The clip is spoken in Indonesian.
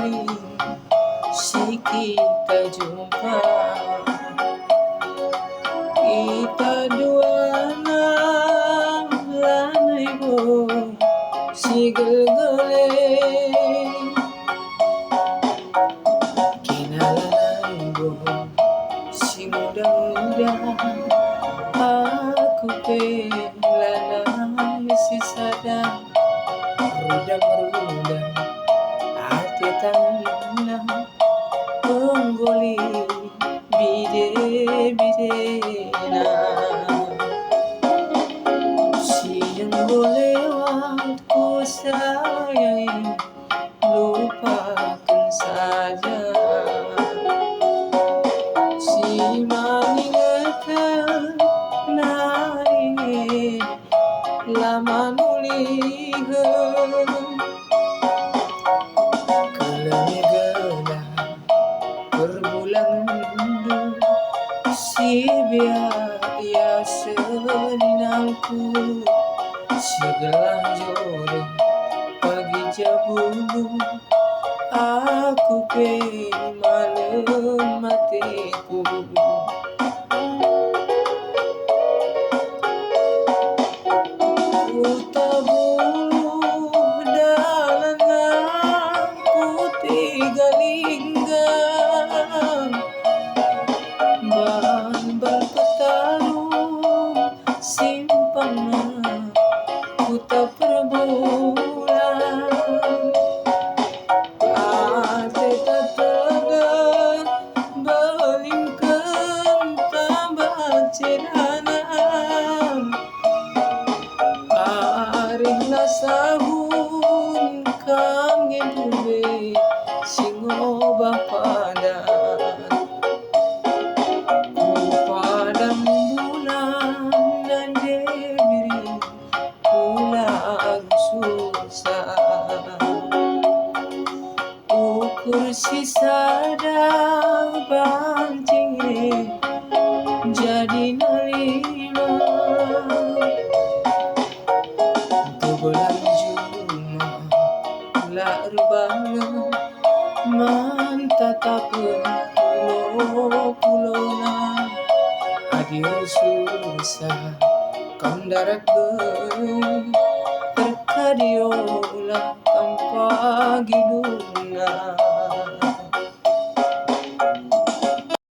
kali si kita jumpa, kita dua nang lanai boy si gelgeleng kinalanai boy si muda-muda aku pelanai si sadang rudang-rudang hati tanah menggoli bide-bidena siang lewat ku sayangi lupakan saja si mengingatkan nari lama nulihan kelemi gelap berbulan rindu si biaya seninangku si gelang jodoh pagi jabulu aku pe malam matiku ku tabur dalam putih galinggang ban berpetarung simpangan ku tak perbulan hati tak tegar belingkan tambah cedanan arihlah sahun kami dube singoba padan ku padam bulan dan debiri pulang susah ukur sisa banting jadi nalima bulan Juma lah rubangan mantatapan pulau-pulaunya hadir susah kam darat ber terkadiola kam pagi duna